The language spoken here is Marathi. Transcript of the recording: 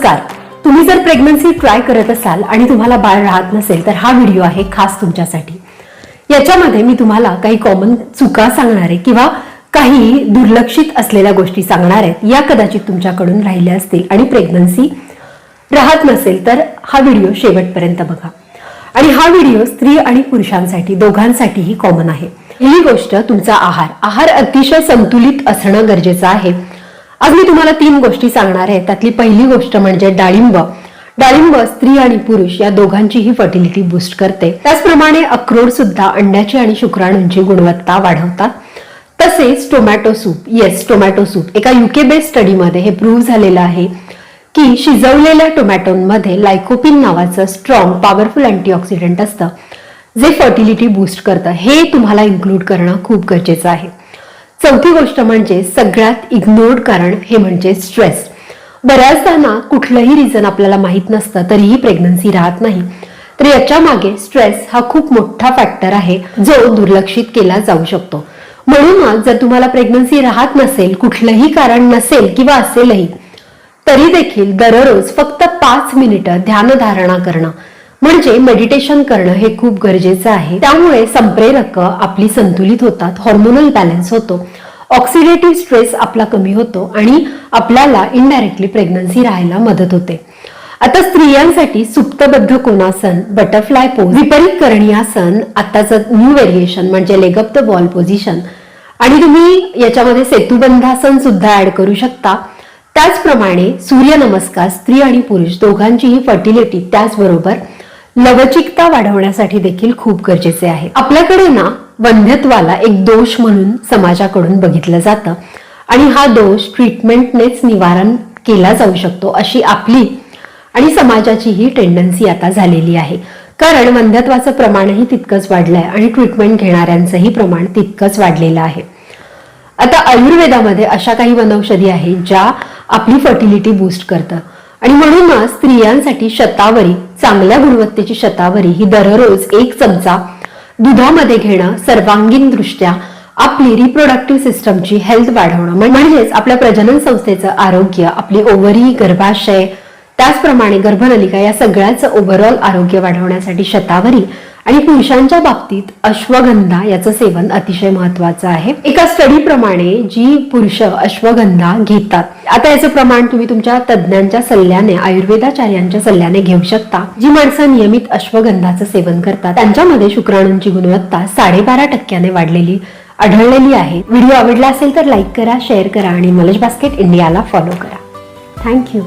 नमस्कार. तुम्ही जर प्रेग्नन्सी ट्राय करत असाल आणि तुम्हाला बाळ राहत नसेल तर हा व्हिडिओ आहे खास तुमच्यासाठी. याच्यामध्ये मी तुम्हाला काही कॉमन चुका सांगणार आहे किंवा काही दुर्लक्षित असलेल्या गोष्टी सांगणार आहेत. या कदाचित तुमच्याकडून राहिल्या असतील आणि प्रेग्नन्सी राहत नसेल तर हा व्हिडिओ शेवटपर्यंत बघा. आणि हा व्हिडिओ स्त्री आणि पुरुषांसाठी दोघांसाठीही कॉमन आहे. पहिली गोष्ट तुमचा आहार अतिशय संतुलित असणं गरजेचं आहे. आज मी तुम्हाला 3 गोष्टी सांगणार आहे. त्यातली पहिली गोष्ट म्हणजे डाळिंब. डाळिंब स्त्री आणि पुरुष या दोघांचीही फर्टिलिटी बूस्ट करते. त्याचप्रमाणे अक्रोड सुद्धा अंड्याची आणि शुक्राणूंची गुणवत्ता वाढवतात. तसेच टोमॅटो सूप एका UK बेस्ड स्टडीमध्ये हे प्रूव्ह झालेलं आहे की शिजवलेल्या टोमॅटोमध्ये लायकोपिन नावाचं स्ट्रॉंग पॉवरफुल अँटीऑक्सिडंट असतं जे फर्टिलिटी बूस्ट करतं. हे तुम्हाला इन्क्लूड करणं खूप गरजेचं आहे. चौथी गोष्ट म्हणजे सगळ्यात इग्नोर्ड कारण हे म्हणजे स्ट्रेस. बऱ्याचदा ना कुठलंही रिझन आपल्याला माहित नसतं तरीही प्रेग्नन्सी राहत नाही. तर याच्या मागे स्ट्रेस हा खूप मोठा फॅक्टर आहे जो दुर्लक्षित केला जाऊ शकतो. म्हणूनच जर तुम्हाला प्रेग्नन्सी राहत नसेल, कुठलंही कारण नसेल किंवा असेलही तरी देखील दररोज फक्त 5 मिनिटं ध्यानधारणा करणं म्हणजे मेडिटेशन करणं हे खूप गरजेचं आहे. त्यामुळे संप्रेरक आपली संतुलित होतात, हार्मोनल बॅलन्स होतो, ऑक्सिडेटिव्ह स्ट्रेस आपला कमी होतो आणि आपल्याला इनडायरेक्टली प्रेग्नन्सी राहायला मदत होते. आता स्त्रियांसाठी सुप्तबद्ध कोणासन, बटरफ्लाय पोज, विपरीत करणीयासन, आताचं न्यू व्हेरिएशन म्हणजे leg up the wall position आणि तुम्ही याच्यामध्ये सेतुबंधासन सुद्धा ऍड करू शकता. त्याचप्रमाणे सूर्यनमस्कार स्त्री आणि पुरुष दोघांचीही फर्टिलिटी त्याचबरोबर लवचिकता वाढवण्यासाठी देखील खूप गरजेचे आहे. आपल्याकडे ना वंध्यत्वाला एक दोष म्हणून समाजाकडून बघितलं जातं आणि हा दोष ट्रीटमेंटनेच निवारण केला जाऊ शकतो अशी आपली आणि समाजाची ही टेंडन्सी आता झालेली आहे. कारण वंध्यत्वाचं प्रमाणही तितकंच वाढलंय आणि ट्रीटमेंट घेणाऱ्यांचंही प्रमाण तितकंच वाढलेलं आहे. आता आयुर्वेदामध्ये अशा काही वनौषधी आहेत ज्या आपली फर्टिलिटी बूस्ट करतं आणि म्हणूनच स्त्रियांसाठी शतावरी, चांगल्या गुणवत्तेची शतावरी ही दररोज 1 चमचा दुधामध्ये घेणं सर्वांगीण दृष्ट्या आपली रिप्रोडक्टिव्ह सिस्टमची हेल्थ वाढवणं म्हणजेच आपल्या प्रजनन संस्थेचं आरोग्य, आपली ओव्हरी, गर्भाशय, त्याचप्रमाणे गर्भनलिका या सगळ्याचं ओव्हरऑल आरोग्य वाढवण्यासाठी शतावरी आणि पुरुषांच्या बाबतीत अश्वगंधा याचं सेवन अतिशय महत्वाचं आहे. एका स्टडी प्रमाणे जी पुरुष अश्वगंधा घेतात, आता याचं प्रमाण तुम्ही तुमच्या तज्ज्ञांच्या सल्ल्याने, आयुर्वेदाचार्यांच्या सल्ल्याने घेऊ शकता. जी माणसं नियमित अश्वगंधाचं सेवन करतात त्यांच्यामध्ये शुक्राणूंची गुणवत्ता 12.5% वाढलेली आढळलेली आहे. व्हिडिओ आवडला असेल तर लाईक करा, शेअर करा आणि नॉलेज बास्केट इंडियाला फॉलो करा. थँक्यू.